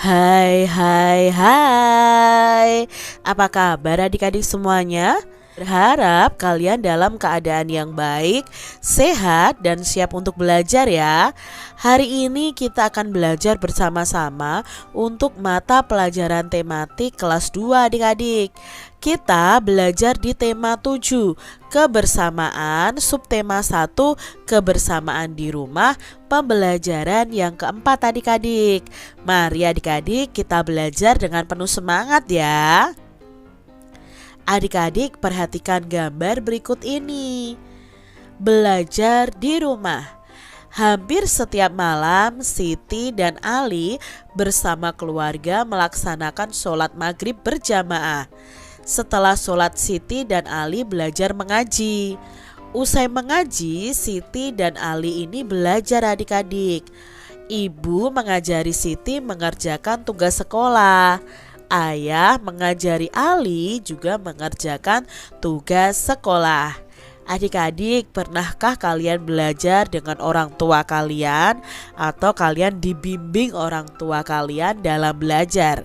Hai, hai, hai. Apa kabar adik-adik semuanya? Berharap kalian dalam keadaan yang baik, sehat, dan siap untuk belajar ya. Hari ini kita akan belajar bersama-sama untuk mata pelajaran tematik kelas 2 adik-adik. Kita belajar di tema 7, kebersamaan, subtema 1, kebersamaan di rumah, pembelajaran yang keempat adik-adik. Mari adik-adik kita belajar dengan penuh semangat ya. Adik-adik perhatikan gambar berikut ini. Belajar di rumah. Hampir setiap malam Siti dan Ali bersama keluarga melaksanakan sholat maghrib berjamaah. Setelah sholat Siti dan Ali belajar mengaji. Usai mengaji, Siti dan Ali ini belajar adik-adik. Ibu mengajari Siti mengerjakan tugas sekolah. Ayah mengajari Ali juga mengerjakan tugas sekolah. Adik-adik, pernahkah kalian belajar dengan orang tua kalian atau kalian dibimbing orang tua kalian dalam belajar?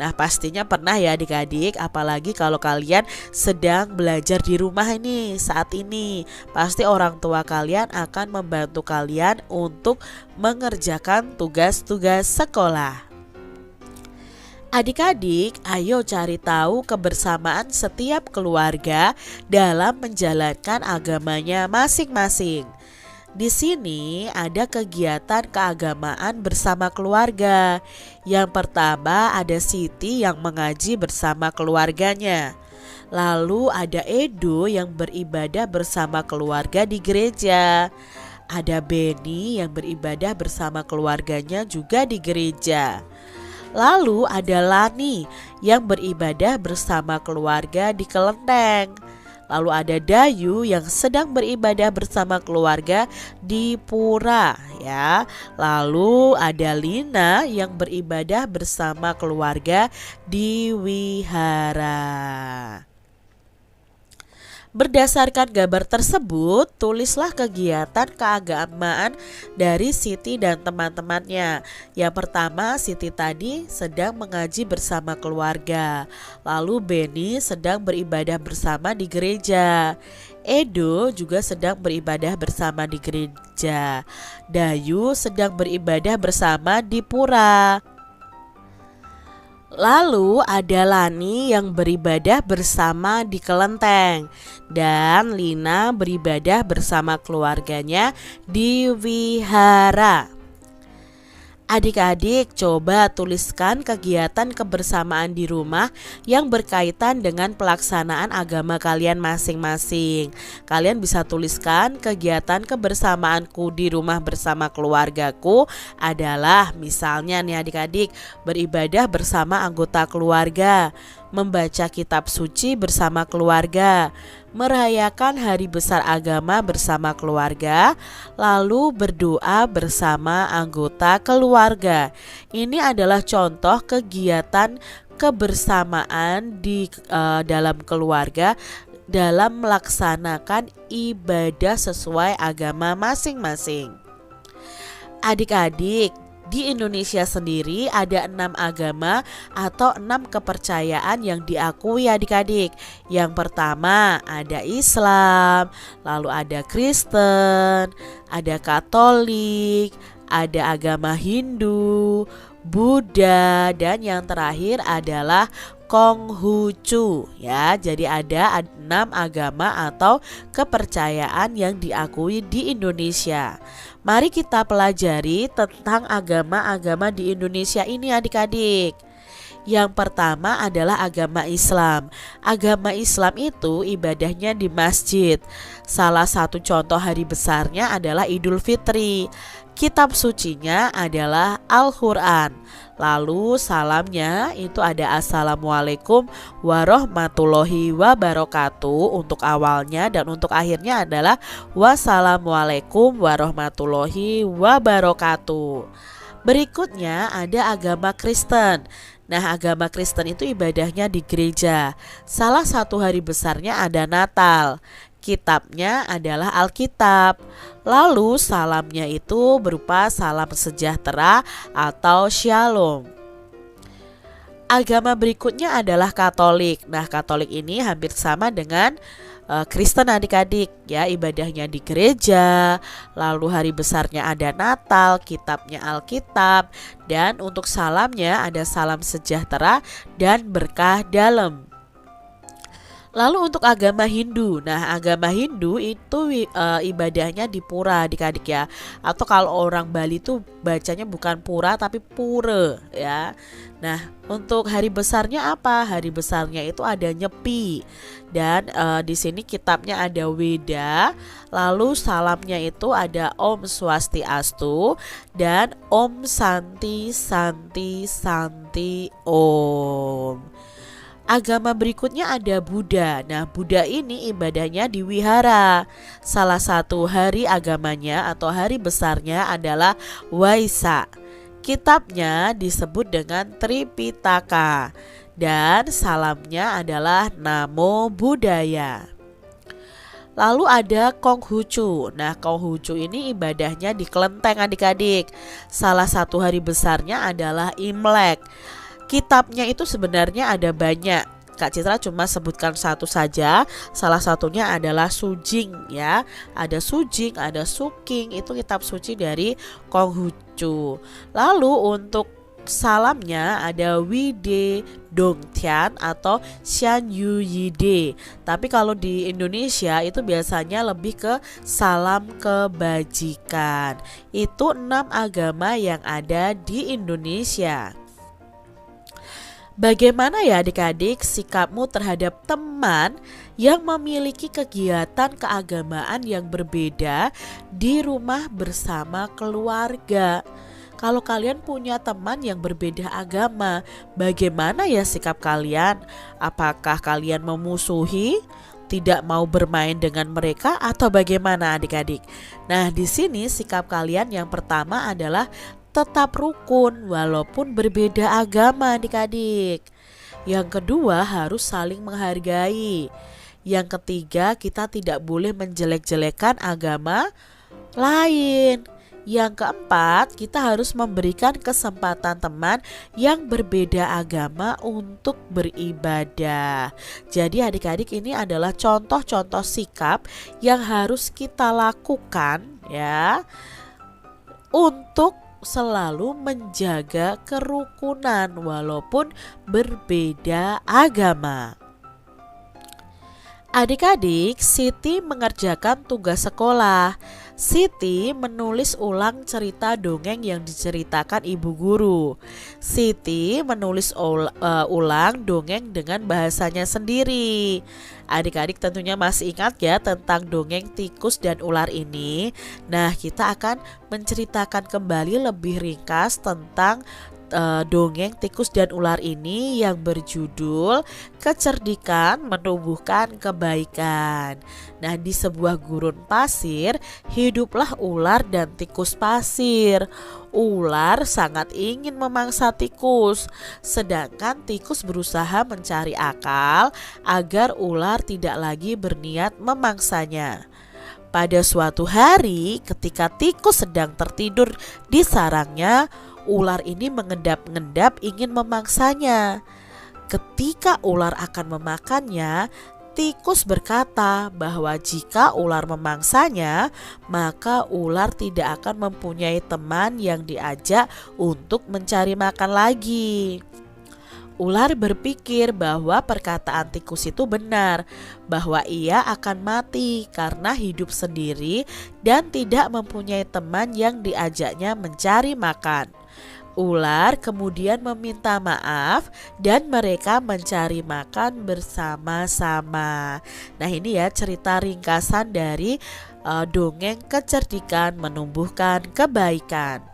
Nah, pastinya pernah ya adik-adik, apalagi kalau kalian sedang belajar di rumah ini saat ini. Pasti orang tua kalian akan membantu kalian untuk mengerjakan tugas-tugas sekolah. Adik-adik, ayo cari tahu kebersamaan setiap keluarga dalam menjalankan agamanya masing-masing. Di sini ada kegiatan keagamaan bersama keluarga. Yang pertama ada Siti yang mengaji bersama keluarganya. Lalu ada Edo yang beribadah bersama keluarga di gereja. Ada Beni yang beribadah bersama keluarganya juga di gereja. Lalu ada Lani yang beribadah bersama keluarga di kelenteng. Lalu ada Dayu yang sedang beribadah bersama keluarga di pura ya. Lalu ada Lina yang beribadah bersama keluarga di wihara. Berdasarkan gambar tersebut, tulislah kegiatan keagamaan dari Siti dan teman-temannya. Yang pertama, Siti tadi sedang mengaji bersama keluarga. Lalu Beni sedang beribadah bersama di gereja. Edo juga sedang beribadah bersama di gereja. Dayu sedang beribadah bersama di pura. Lalu ada Lani yang beribadah bersama di kelenteng dan Lina beribadah bersama keluarganya di wihara. Adik-adik coba tuliskan kegiatan kebersamaan di rumah yang berkaitan dengan pelaksanaan agama kalian masing-masing. Kalian bisa tuliskan kegiatan kebersamaanku di rumah bersama keluargaku adalah misalnya nih adik-adik, beribadah bersama anggota keluarga, membaca kitab suci bersama keluarga, merayakan hari besar agama bersama keluarga, lalu berdoa bersama anggota keluarga. Ini adalah contoh kegiatan kebersamaan di dalam keluarga dalam melaksanakan ibadah sesuai agama masing-masing. Adik-adik, di Indonesia sendiri ada 6 agama atau 6 kepercayaan yang diakui adik-adik. Yang pertama ada Islam, lalu ada Kristen, ada Katolik, ada agama Hindu, Buddha, dan yang terakhir adalah Konghucu ya. Jadi ada 6 agama atau kepercayaan yang diakui di Indonesia. Mari kita pelajari tentang agama-agama di Indonesia ini adik-adik. Yang pertama adalah agama Islam. Agama Islam itu ibadahnya di masjid. Salah satu contoh hari besarnya adalah Idul Fitri. Kitab sucinya adalah Al-Quran. Lalu salamnya itu ada Assalamualaikum warahmatullahi wabarakatuh untuk awalnya, dan untuk akhirnya adalah Wassalamualaikum warahmatullahi wabarakatuh. Berikutnya ada agama Kristen. Nah, agama Kristen itu ibadahnya di gereja. Salah satu hari besarnya ada Natal. Kitabnya adalah Alkitab. Lalu salamnya itu berupa salam sejahtera atau shalom. Agama berikutnya adalah Katolik. Nah, Katolik ini hampir sama dengan Kristen adik-adik ya, ibadahnya di gereja, lalu hari besarnya ada Natal, kitabnya Alkitab, dan untuk salamnya ada salam sejahtera dan berkah dalam. Lalu untuk agama Hindu, nah agama Hindu itu ibadahnya di pura adik-adik ya. Atau kalau orang Bali tuh bacanya bukan pura tapi pura ya. Nah untuk hari besarnya apa? Hari besarnya itu ada Nyepi. Dan di sini kitabnya ada Weda. Lalu salamnya itu ada Om Swastiastu dan Om Santi Santi Santi Om. Agama berikutnya ada Buddha. Nah, Buddha ini ibadahnya di wihara. Salah satu hari agamanya atau hari besarnya adalah Waisak. Kitabnya disebut dengan Tripitaka dan salamnya adalah Namo Buddhaya. Lalu ada Konghucu. Nah, Konghucu ini ibadahnya di kelenteng adik-adik. Salah satu hari besarnya adalah Imlek. Kitabnya itu sebenarnya ada banyak. Kak Citra cuma sebutkan satu saja. Salah satunya adalah Sujing ya. Ada Sujing, ada Suking. Itu kitab suci dari Konghucu. Lalu untuk salamnya ada Wide Dongtian atau Xian Yu Yide. Tapi kalau di Indonesia itu biasanya lebih ke salam kebajikan. Itu 6 agama yang ada di Indonesia. Bagaimana ya adik-adik sikapmu terhadap teman yang memiliki kegiatan keagamaan yang berbeda di rumah bersama keluarga? Kalau kalian punya teman yang berbeda agama, bagaimana ya sikap kalian? Apakah kalian memusuhi, tidak mau bermain dengan mereka, atau bagaimana adik-adik? Nah, di sini sikap kalian yang pertama adalah tetap rukun walaupun berbeda agama adik-adik. Yang kedua harus saling menghargai. Yang ketiga kita tidak boleh menjelek-jelekan agama lain. Yang keempat kita harus memberikan kesempatan teman yang berbeda agama untuk beribadah. Jadi adik-adik ini adalah contoh-contoh sikap yang harus kita lakukan ya untuk selalu menjaga kerukunan walaupun berbeda agama. Adik-adik, Siti mengerjakan tugas sekolah. Siti menulis ulang cerita dongeng yang diceritakan ibu guru. Siti menulis ulang dongeng dengan bahasanya sendiri. Adik-adik tentunya masih ingat ya tentang dongeng tikus dan ular ini. Nah, kita akan menceritakan kembali lebih ringkas tentang dongeng tikus dan ular ini yang berjudul Kecerdikan Menumbuhkan Kebaikan. Nah, di sebuah gurun pasir hiduplah ular dan tikus pasir. Ular sangat ingin memangsa tikus, sedangkan tikus berusaha mencari akal agar ular tidak lagi berniat memangsanya. Pada suatu hari, ketika tikus sedang tertidur di sarangnya, ular ini mengendap-endap ingin memangsanya. Ketika ular akan memakannya, tikus berkata bahwa jika ular memangsanya, maka ular tidak akan mempunyai teman yang diajak untuk mencari makan lagi. Ular berpikir bahwa perkataan tikus itu benar, bahwa ia akan mati karena hidup sendiri dan tidak mempunyai teman yang diajaknya mencari makan. Ular kemudian meminta maaf dan mereka mencari makan bersama-sama. Nah, ini ya cerita ringkasan dari dongeng Kecerdikan Menumbuhkan Kebaikan.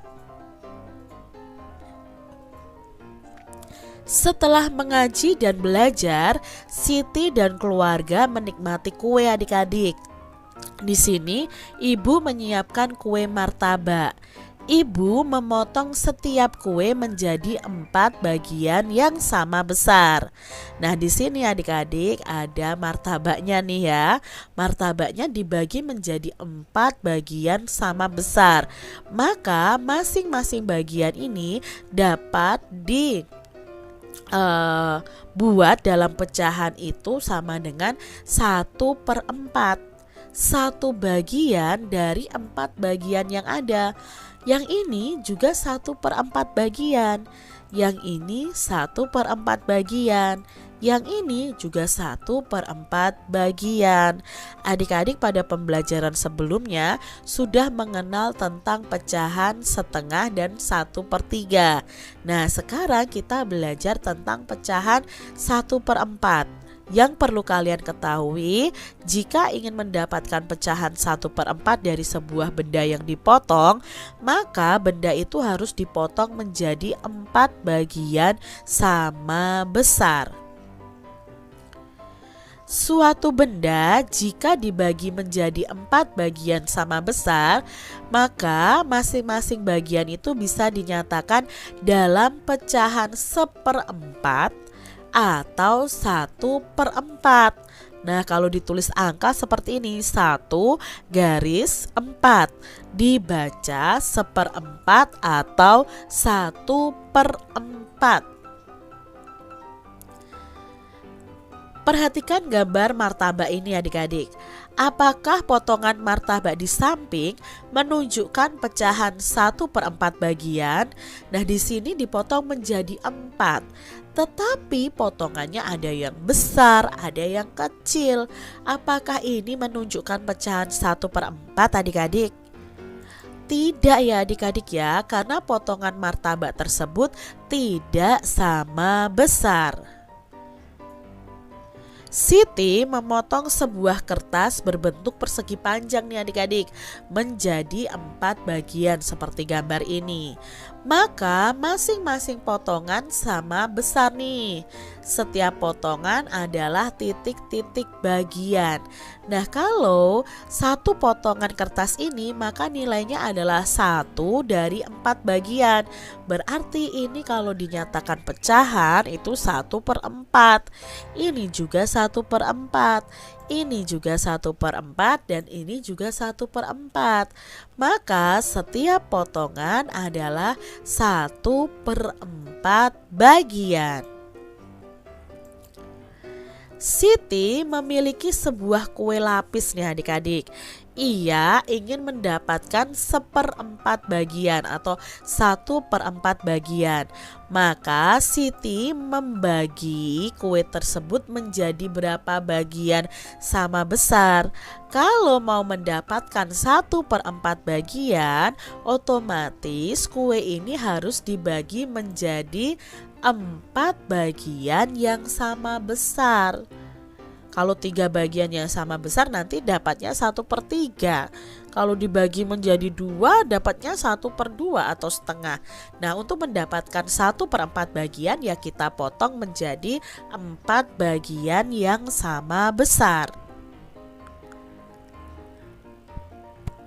Setelah mengaji dan belajar, Siti dan keluarga menikmati kue adik-adik. Di sini ibu menyiapkan kue martabak. Ibu memotong setiap kue menjadi 4 bagian yang sama besar. Nah, di sini adik-adik ada martabaknya nih ya. Martabaknya dibagi menjadi 4 bagian sama besar. Maka masing-masing bagian ini dapat buat dalam pecahan itu sama dengan 1/4. Satu bagian dari 4 bagian yang ada. Yang ini juga 1/4 bagian. Yang ini 1/4 bagian. Yang ini juga 1/4 bagian. Adik-adik pada pembelajaran sebelumnya sudah mengenal tentang pecahan setengah dan 1/3. Nah, sekarang kita belajar tentang pecahan 1/4. Yang perlu kalian ketahui, jika ingin mendapatkan pecahan 1/4 dari sebuah benda yang dipotong, maka benda itu harus dipotong menjadi 4 bagian sama besar. Suatu benda jika dibagi menjadi 4 bagian sama besar, maka masing-masing bagian itu bisa dinyatakan dalam pecahan 1/4 atau 1/4. Nah, kalau ditulis angka seperti ini, 1/4 dibaca 1/4 atau 1/4. Perhatikan gambar martabak ini adik-adik. Apakah potongan martabak di samping menunjukkan pecahan 1/4 bagian? Nah, di sini dipotong menjadi 4. Tetapi potongannya ada yang besar, ada yang kecil. Apakah ini menunjukkan pecahan 1/4 adik-adik? Tidak ya adik-adik ya, karena potongan martabak tersebut tidak sama besar. Siti memotong sebuah kertas berbentuk persegi panjang nih adik-adik menjadi 4 bagian seperti gambar ini. Maka masing-masing potongan sama besar nih. Setiap potongan adalah titik-titik bagian. Nah, kalau satu potongan kertas ini maka nilainya adalah 1 dari 4 bagian. Berarti ini kalau dinyatakan pecahan itu 1/4. Ini juga 1/4. Ini juga 1/4 dan ini juga 1/4. Maka setiap potongan adalah 1/4 bagian. Siti memiliki sebuah kue lapis nih adik-adik. Ia ingin mendapatkan 1/4 bagian atau 1/4 bagian. Maka Siti membagi kue tersebut menjadi berapa bagian sama besar. Kalau mau mendapatkan 1/4 bagian, otomatis kue ini harus dibagi menjadi 4 bagian yang sama besar. Kalau 3 bagian yang sama besar nanti dapatnya 1/3. Kalau dibagi menjadi 2 dapatnya 1/2 atau setengah. Nah, untuk mendapatkan 1/4 bagian ya kita potong menjadi 4 bagian yang sama besar.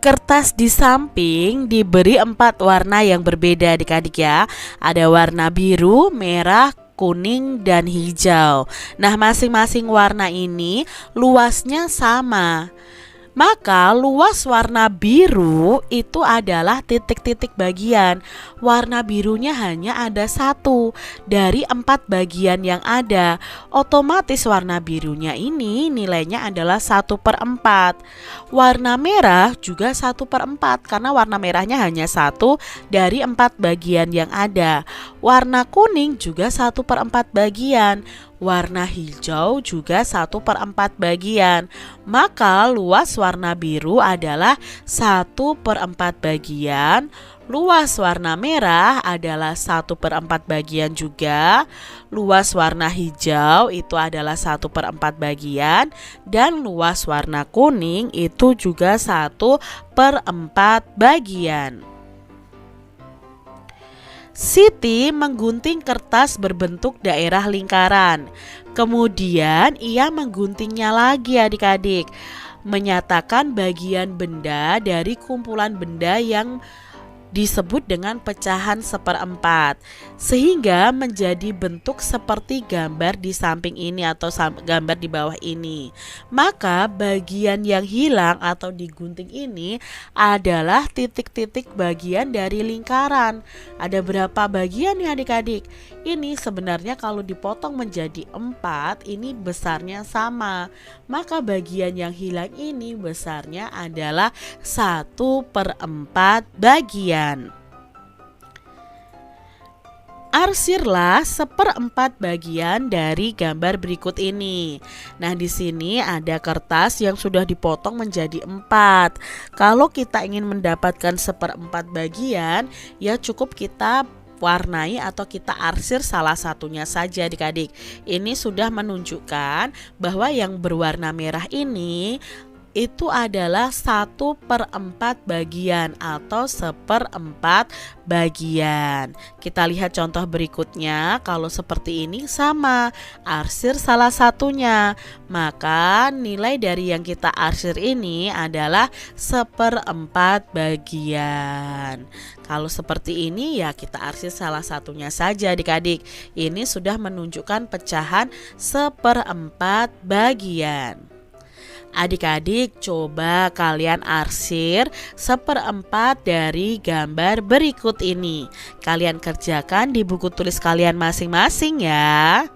Kertas di samping diberi 4 warna yang berbeda adik-adik ya. Ada warna biru, merah, kuning, dan hijau. Nah, masing-masing warna ini luasnya sama. Maka luas warna biru itu adalah titik-titik bagian. Warna birunya hanya ada 1 dari 4 bagian yang ada. Otomatis warna birunya ini nilainya adalah 1/4. Warna merah juga 1/4 karena warna merahnya hanya 1 dari 4 bagian yang ada. Warna kuning juga 1/4 bagian. Warna hijau juga 1/4 bagian. Maka luas warna biru adalah 1/4 bagian. Luas warna merah adalah 1/4 bagian juga. Luas warna hijau itu adalah 1/4 bagian. Dan luas warna kuning itu juga 1/4 bagian. Siti menggunting kertas berbentuk daerah lingkaran. Kemudian ia mengguntingnya lagi adik-adik, menyatakan bagian benda dari kumpulan benda yang disebut dengan pecahan seperempat, sehingga menjadi bentuk seperti gambar di samping ini atau gambar di bawah ini. Maka bagian yang hilang atau digunting ini adalah titik-titik bagian dari lingkaran. Ada berapa bagian nih adik-adik? Ini sebenarnya kalau dipotong menjadi 4, ini besarnya sama. Maka bagian yang hilang ini besarnya adalah 1/4 bagian. Arsirlah 1/4 bagian dari gambar berikut ini. Nah, di sini ada kertas yang sudah dipotong menjadi 4. Kalau kita ingin mendapatkan 1/4 bagian, ya cukup kita warnai atau kita arsir salah satunya saja adik-adik. Ini sudah menunjukkan bahwa yang berwarna merah ini itu adalah 1/4 bagian atau 1/4 bagian. Kita lihat contoh berikutnya. Kalau seperti ini sama, arsir salah satunya, maka nilai dari yang kita arsir ini adalah 1/4 bagian. Kalau seperti ini ya kita arsir salah satunya saja adik-adik. Ini sudah menunjukkan pecahan 1/4 bagian. Adik-adik, coba kalian arsir 1/4 dari gambar berikut ini. Kalian kerjakan di buku tulis kalian masing-masing ya.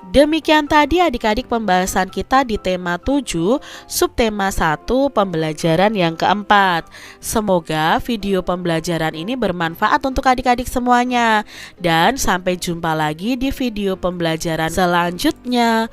Demikian tadi adik-adik pembahasan kita di tema 7, subtema 1, pembelajaran yang keempat. Semoga video pembelajaran ini bermanfaat untuk adik-adik semuanya. Dan sampai jumpa lagi di video pembelajaran selanjutnya.